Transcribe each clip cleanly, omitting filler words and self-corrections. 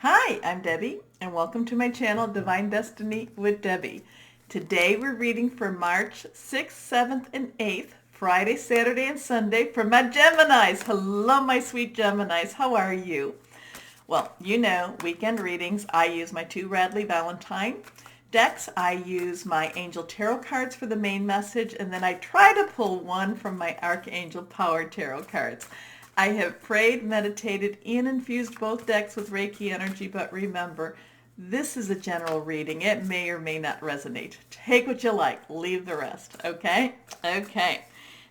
Hi, I'm Debbie, and welcome to my channel, Divine Destiny with Debbie. Today we're reading for March 6th, 7th, and 8th, Friday, Saturday, and Sunday for my Geminis. Hello, my sweet Geminis. How are you? Well, you know, weekend readings, I use my two Radley Valentine decks. I use my Angel Tarot cards for the main message, and then I try to pull one from my Archangel Power Tarot cards. I have prayed, meditated, and infused both decks with Reiki energy, but remember, this is a general reading. It may or may not resonate. Take what you like, leave the rest, okay? Okay.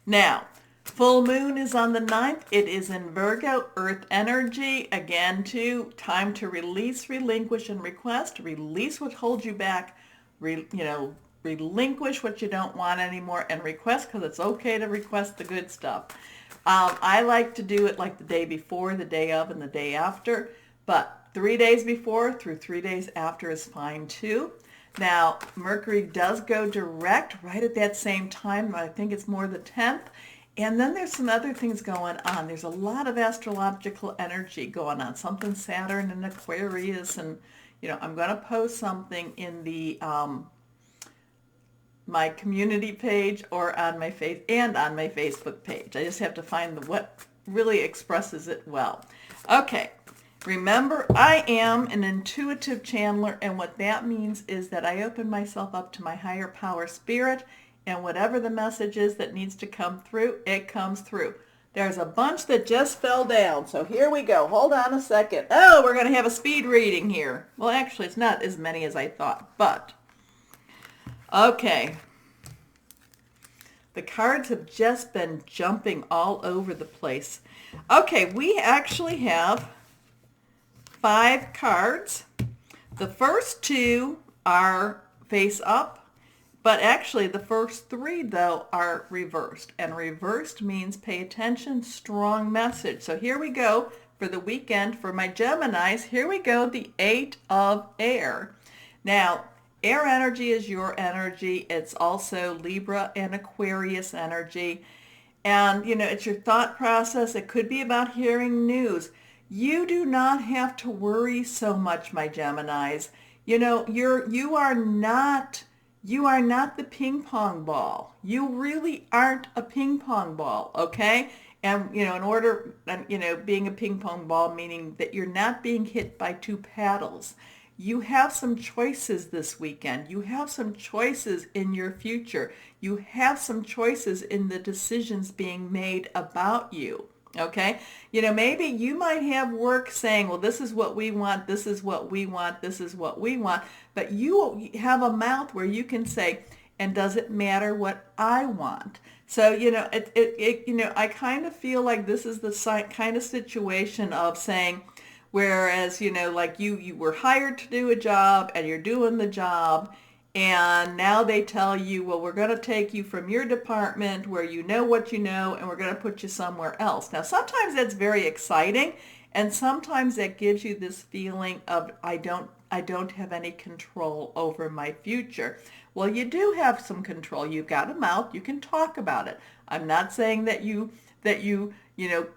Now, full moon is on the 9th. It is in Virgo, earth energy. Again, too, time to release, relinquish, and request. Release what holds you back. Relinquish what you don't want anymore and request, because it's okay to request the good stuff. I like to do it like the day before, the day of, and the day after, but 3 days before through 3 days after is fine too. Now, Mercury does go direct right at that same time. I think it's more the 10th. And then there's some other things going on. There's a lot of astrological energy going on. Something Saturn and Aquarius. And, I'm going to post something in the my community page or on my Facebook page. I just have to find what really expresses it well. Okay. Remember, I am an intuitive channeler, and what that means is that I open myself up to my higher power spirit, and whatever the message is that needs to come through, it comes through. There's a bunch that just fell down, so here we go. Hold on a second. Oh, we're going to have a speed reading here. Well, actually, it's not as many as I thought, but okay. The cards have just been jumping all over the place. Okay, we actually have 5 cards. The first 2 are face up, but actually the first 3, though, are reversed. And reversed means pay attention, strong message. So here we go for the weekend for my Geminis. Here we go, the 8 of Air. Now, air energy is your energy. It's also Libra and Aquarius energy. And, it's your thought process. It could be about hearing news. You do not have to worry so much, my Geminis. You are not the ping pong ball. You really aren't a ping pong ball, okay? And, being a ping pong ball, meaning that you're not being hit by 2 paddles. You have some choices this weekend. You have some choices in your future. You have some choices in the decisions being made about you. Okay? Maybe you might have work saying, well, this is what we want, this is what we want, this is what we want. But you have a mouth where you can say, and does it matter what I want? So, I kind of feel like this is the kind of situation of saying, whereas, like you were hired to do a job and you're doing the job, and now they tell you, well, we're going to take you from your department where you know what you know, and we're going to put you somewhere else. Now, sometimes that's very exciting, and sometimes that gives you this feeling of, I don't have any control over my future. Well, you do have some control. You've got a mouth. You can talk about it. I'm not saying that you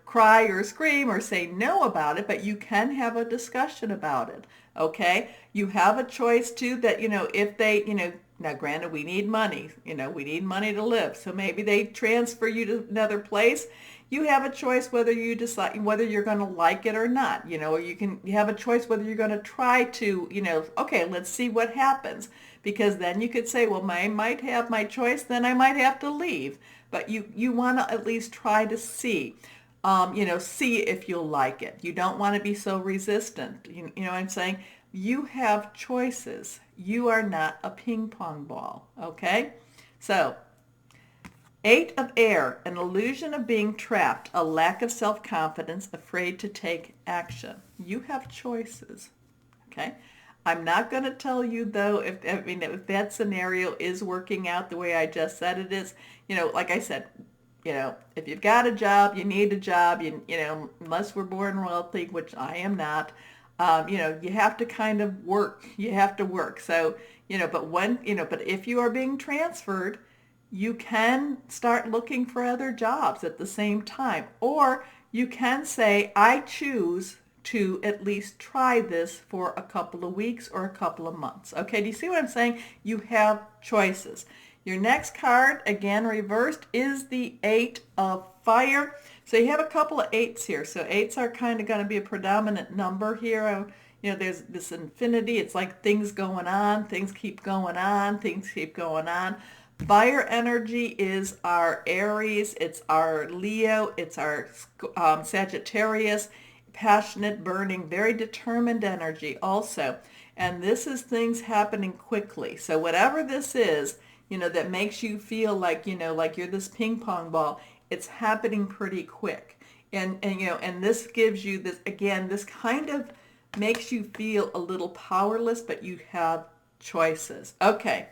cry or scream or say no about it, but you can have a discussion about it. Okay? You have a choice too that, if they, now granted we need money, we need money to live. So maybe they transfer you to another place. You have a choice whether you decide whether you're going to like it or not. You have a choice whether you're going to try to, okay, let's see what happens. Because then you could say, well, I might have my choice, then I might have to leave. But you want to at least try to see, see if you'll like it. You don't want to be so resistant. You know what I'm saying? You have choices. You are not a ping pong ball, okay? So, 8 of Air, an illusion of being trapped, a lack of self-confidence, afraid to take action. You have choices, okay? I'm not going to tell you, though, if that scenario is working out the way I just said it is. Like I said, if you've got a job, you need a job, unless we're born wealthy, which I am not, you have to kind of work. You have to work. So, but if you are being transferred, you can start looking for other jobs at the same time. Or you can say, I choose to at least try this for a couple of weeks or a couple of months. Okay, do you see what I'm saying? You have choices. Your next card, again reversed, is the Eight of Fire. So you have a couple of eights here. So eights are kind of going to be a predominant number here. You know, there's this infinity. It's like things going on, things keep going on, things keep going on. Fire energy is our Aries, it's our Leo, it's our Sagittarius, passionate, burning, very determined energy also. And this is things happening quickly. So whatever this is, you know, that makes you feel like, you know, like you're this ping pong ball, it's happening pretty quick. And you know, and this gives you this, again, this kind of makes you feel a little powerless, but you have choices. Okay.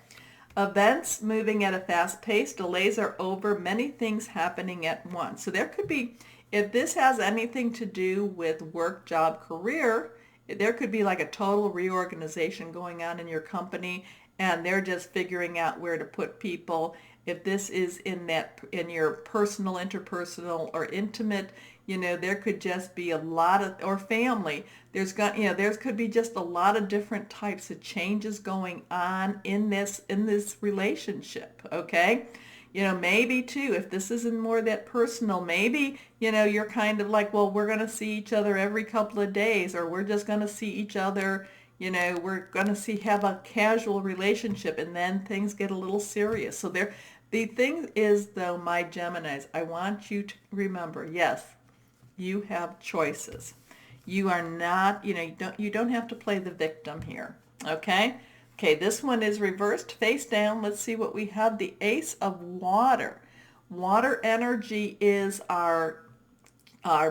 Events moving at a fast pace, delays are over, many things happening at once. So there could be, if this has anything to do with work, job, career, there could be like a total reorganization going on in your company, and they're just figuring out where to put people. If this is in your personal, interpersonal, or intimate, you know, there could just be a lot of, or family, there could be just a lot of different types of changes going on in this relationship. Okay, you know, maybe too, if this isn't more that personal, maybe, you know, you're kind of like, well, we're going to see each other every couple of days, or we're just going to see each other, you know, we're going to have a casual relationship, and then things get a little serious. So the thing is, though, my Geminis, I want you to remember, yes, you have choices. You are not, you know, you don't have to play the victim here. Okay? Okay, this one is reversed face down. Let's see what we have. The Ace of Water. Water energy is our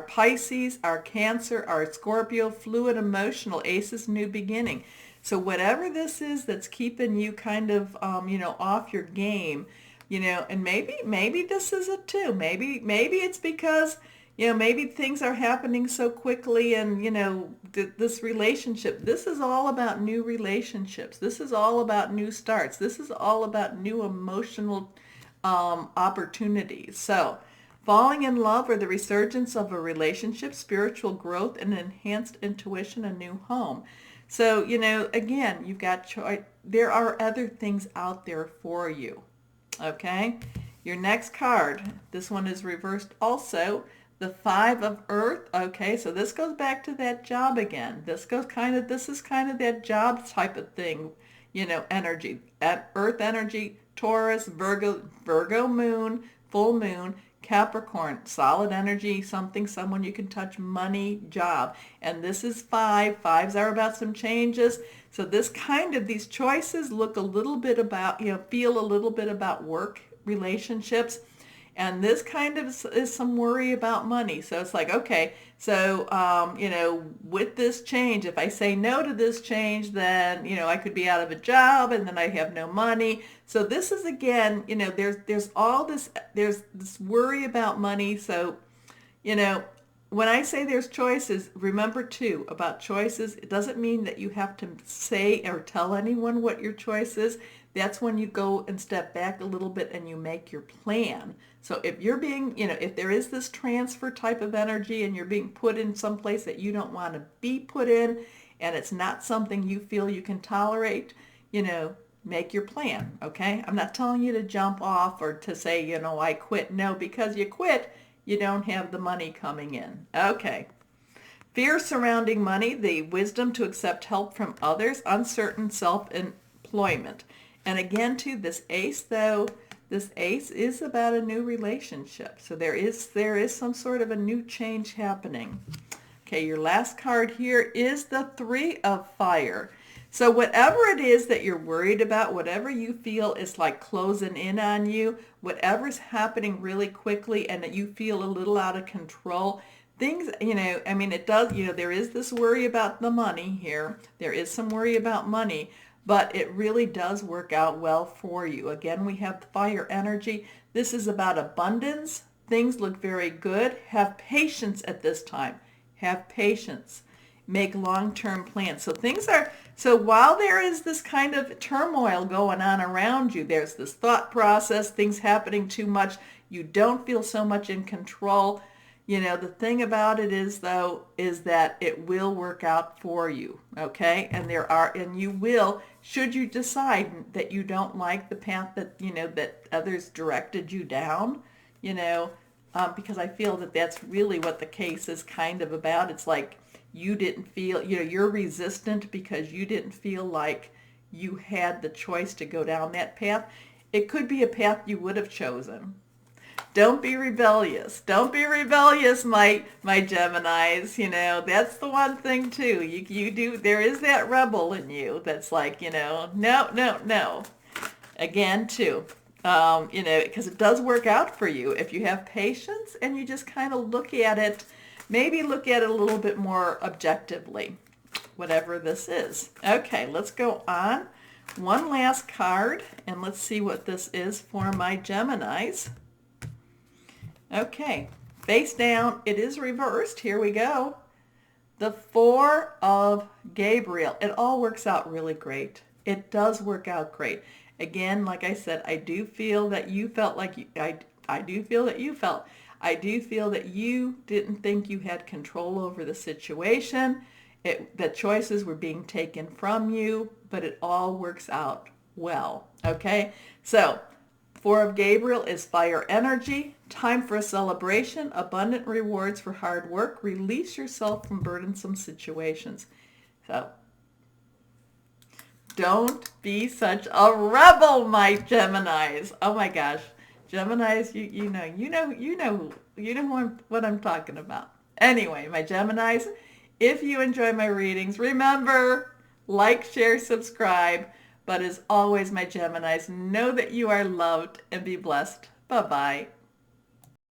Pisces, our Cancer, our Scorpio, fluid, emotional. Ace is new beginning. So whatever this is that's keeping you kind of, you know, off your game, you know, and maybe this is it too. Maybe it's because, you know, maybe things are happening so quickly, and, you know, this relationship, this is all about new relationships. This is all about new starts. This is all about new emotional opportunities. So falling in love or the resurgence of a relationship, spiritual growth, and enhanced intuition, a new home. So, you know, again, you've got choice. There are other things out there for you. Okay? Your next card, this one is reversed also. The Five of Earth. Okay, so this goes back to that job again. This is kind of that job type of thing, you know, energy. At Earth energy, Taurus, Virgo moon, full moon, Capricorn, solid energy, someone you can touch, money, job. And this is five. Fives are about some changes. So these choices look a little bit about, you know, feel a little bit about work, relationships. And this kind of is some worry about money. So it's like, okay, so, you know, with this change, if I say no to this change, then, you know, I could be out of a job, and then I have no money. So this is, again, you know, there's this worry about money. So, you know, when I say there's choices, remember too, about choices, it doesn't mean that you have to say or tell anyone what your choice is. That's when you go and step back a little bit and you make your plan. So if you're being, you know, if there is this transfer type of energy and you're being put in some place that you don't want to be put in, and it's not something you feel you can tolerate, you know, make your plan, okay? I'm not telling you to jump off or to say, you know, I quit. No, because you quit, you don't have the money coming in. Okay. Fear surrounding money, the wisdom to accept help from others, uncertain self-employment. And again, too, this ace, though, this ace is about a new relationship. So there is some sort of a new change happening. Okay, your last card here is the Three of Fire. So whatever it is that you're worried about, whatever you feel is like closing in on you, whatever's happening really quickly and that you feel a little out of control, things, you know, I mean, it does, you know, there is this worry about the money here. There is some worry about money, but it really does work out well for you. Again, we have the fire energy. This is about abundance. Things look very good. Have patience at this time. Have patience. Make long-term plans. So while there is this kind of turmoil going on around you, there's this thought process, things happening too much, you don't feel so much in control, The thing about it is, though, is that it will work out for you, okay? And you will, should you decide that you don't like the path that, that others directed you down, because I feel that that's really what the case is kind of about. It's like you didn't feel, you're resistant because you didn't feel like you had the choice to go down that path. It could be a path you would have chosen. Don't be rebellious. Don't be rebellious, my Geminis. That's the one thing too. You do. There is that rebel in you that's like, no, no, no. Again, too, because it does work out for you if you have patience and you just kind of look at it, maybe look at it a little bit more objectively, whatever this is. Okay, let's go on. One last card, and let's see what this is for my Geminis. Okay, face down, it is reversed. Here we go. The Four of Gabriel. It all works out really great. It does work out great. Again, like I said, I do feel that you felt like I do feel that you felt. I do feel that you didn't think you had control over the situation. The choices were being taken from you, but it all works out well. Okay, so Four of Gabriel is fire energy, time for a celebration, abundant rewards for hard work, release yourself from burdensome situations. So don't be such a rebel, my Geminis. Oh my gosh, Geminis, you know what I'm talking about. Anyway, my Geminis, if you enjoy my readings, remember, like, share, subscribe. But as always, my Geminis, know that you are loved and be blessed. Bye-bye.